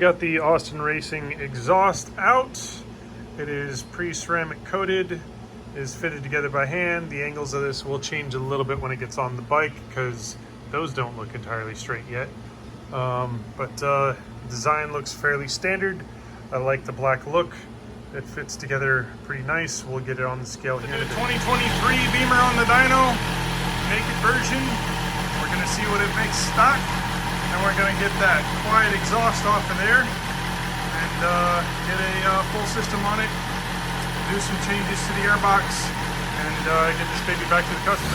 got the Austin Racing exhaust out. It is pre-ceramic coated, is fitted together by hand. The angles of this will change a little bit when it gets on the bike because those don't look entirely straight yet. Design looks fairly standard. I like the black look. It fits together pretty nice. We'll get it on the scale here. The 2023 Beamer on the Dyno, naked version. We're gonna see what it makes stock, and we're gonna get that quiet exhaust off of there, and get a full system on it, do some changes to the airbox, and get this baby back to the customer.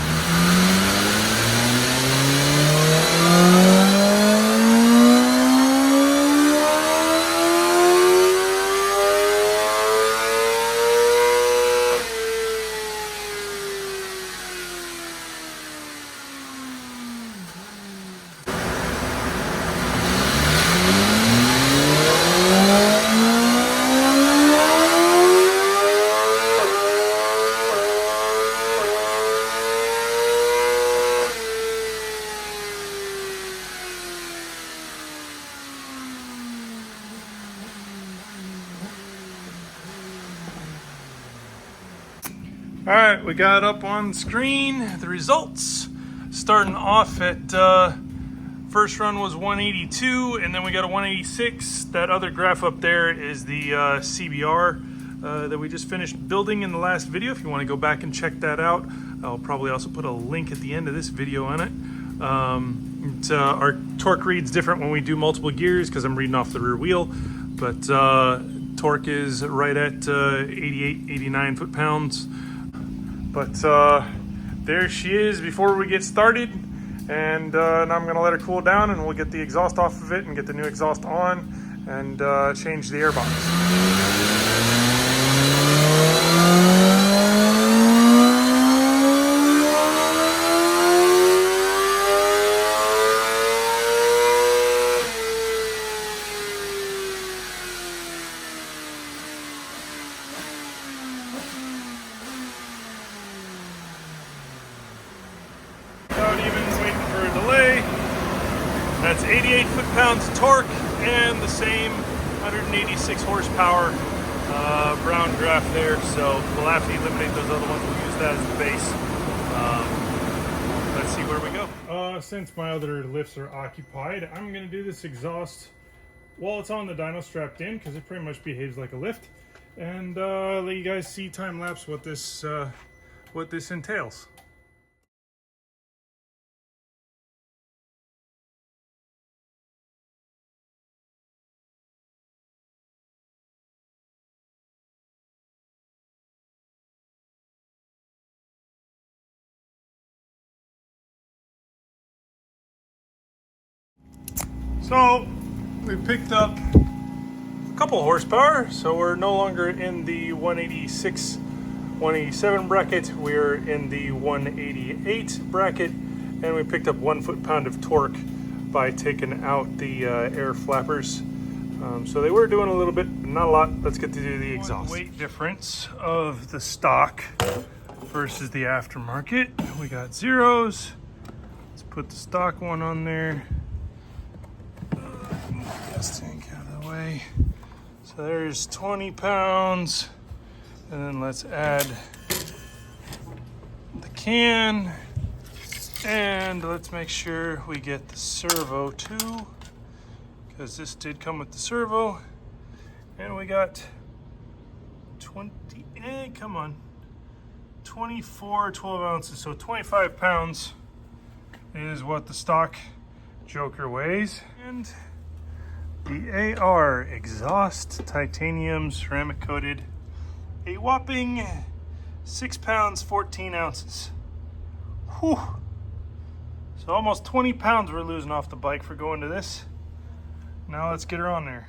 All right, we got up on screen the results. Starting off at first run was 182, and then we got a 186. That other graph up there is the CBR that we just finished building in the last video. If you want to go back and check that out, I'll probably also put a link at the end of this video on it. Our torque reads different when we do multiple gears because I'm reading off the rear wheel, but torque is right at 88, 89 foot-pounds. But there she is before we get started, and now I'm going to let her cool down, and we'll get the exhaust off of it and get the new exhaust on and change the airbox. That's 88 foot-pounds of torque and the same 186 horsepower brown draft there. So we'll have to eliminate those other ones. We'll use that as the base. Let's see where we go. Since my other lifts are occupied, I'm going to do this exhaust while it's on the dyno strapped in because it pretty much behaves like a lift. And let you guys see time-lapse what this entails. So we picked up a couple horsepower, so we're no longer in the 186, 187 bracket, we're in the 188 bracket, and we picked up 1 foot-pound of torque by taking out the air flappers. So they were doing a little bit, but not a lot. Let's get to do the exhaust. Weight difference of the stock versus the aftermarket. We got zeros. Let's put the stock one on there. Tank out of the way. So there's 20 pounds, and then let's add the can, and let's make sure we get the servo too, because this did come with the servo, and we got 24 12 ounces, so 25 pounds is what the stock Joker weighs. And the AR exhaust, titanium ceramic coated, a whopping 6 pounds 14 ounces. Whew. So almost 20 pounds we're losing off the bike for going to this. Now let's get her on there.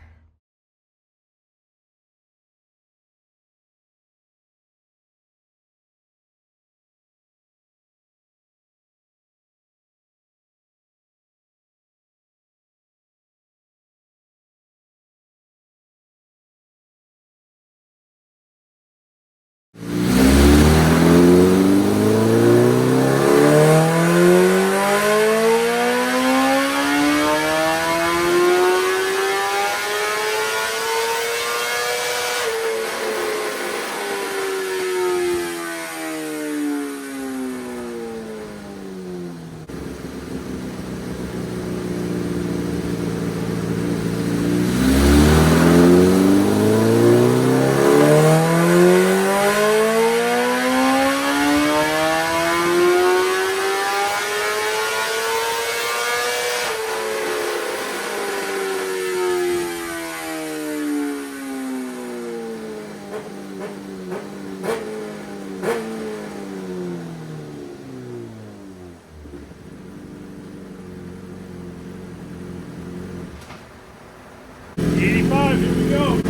E85, here we go.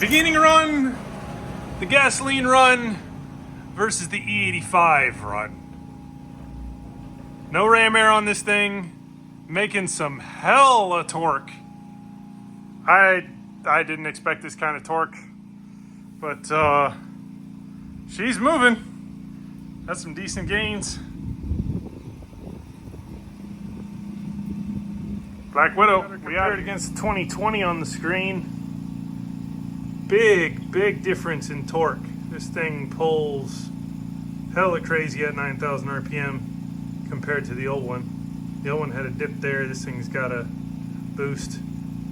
Beginning run, the gasoline run versus the E85 run. No ram air on this thing, making some hell of torque. I didn't expect this kind of torque, but she's moving. That's some decent gains. Black Widow, we are against 2020 on the screen. Big difference in torque. This thing pulls hella crazy at 9,000 RPM compared to the old one. The old one had a dip there. This thing's got a boost.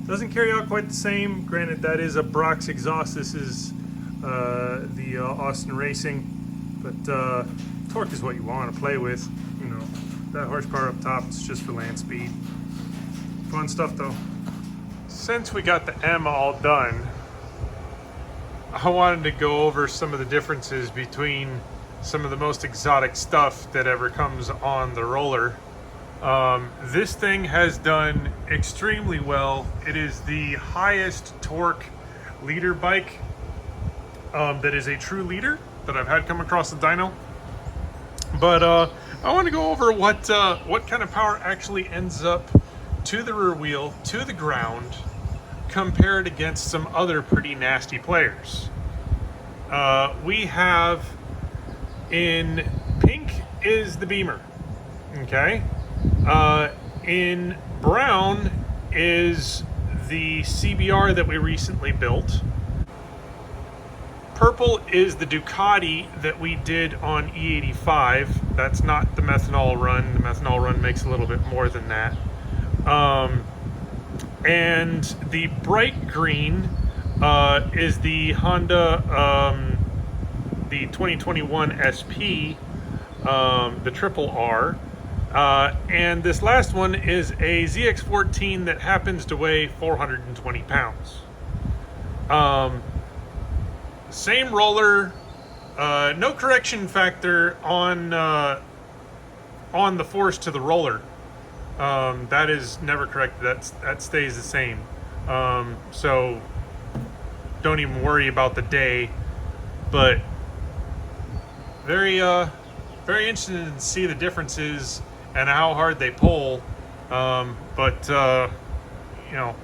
Doesn't carry out quite the same. Granted, that is a Brock's exhaust. This is the Austin Racing, but torque is what you want to play with. You know, that horsepower up top is just for land speed. Fun stuff though. Since we got the M all done, I wanted to go over some of the differences between some of the most exotic stuff that ever comes on the roller. This thing has done extremely well. It is the highest torque leader bike that is a true leader that I've had come across the dyno. But I want to go over what kind of power actually ends up to the rear wheel, to the ground, compared against some other pretty nasty players. We have, in pink is the Beamer, okay? In brown is the CBR that we recently built. Purple is the Ducati that we did on E85. That's not the methanol run. The methanol run makes a little bit more than that. And the bright green is the Honda, the 2021 SP, the Triple R. And this last one is a ZX14 that happens to weigh 420 pounds. Same roller, no correction factor on the force to the roller. That is never corrected. That stays the same. So don't even worry about the day. But very interested to see the differences and how hard they pull. You know,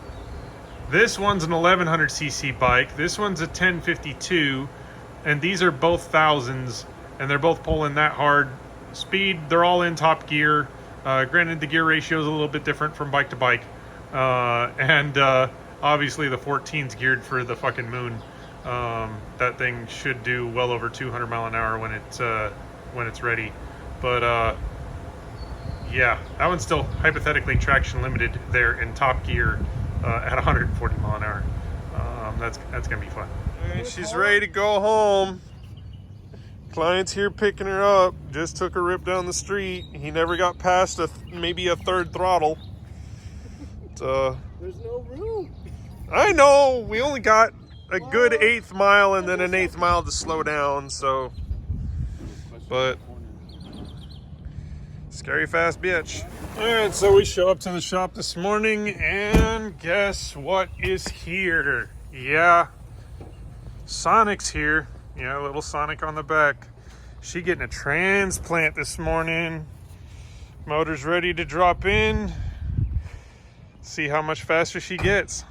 this one's an 1100cc bike. This one's a 1052, and these are both thousands, and they're both pulling that hard. Speed, they're all in top gear. Granted, the gear ratio is a little bit different from bike to bike, and obviously the 14's geared for the fucking moon. That thing should do well over 200 mile an hour when it's ready. But yeah, that one's still hypothetically traction limited there in top gear at 140 mile an hour. That's gonna be fun. Right, she's ready to go home. Client's here picking her up. Just took a rip down the street. He never got past maybe a third throttle. There's no room. I know. We only got a good 1/8 mile and then an 1/8 mile to slow down. So, but scary fast bitch. All right, so we show up to the shop this morning, and guess what is here? Yeah, Sonic's here. Yeah, little Sonic on the back. She getting a transplant this morning. Motor's ready to drop in. See how much faster she gets.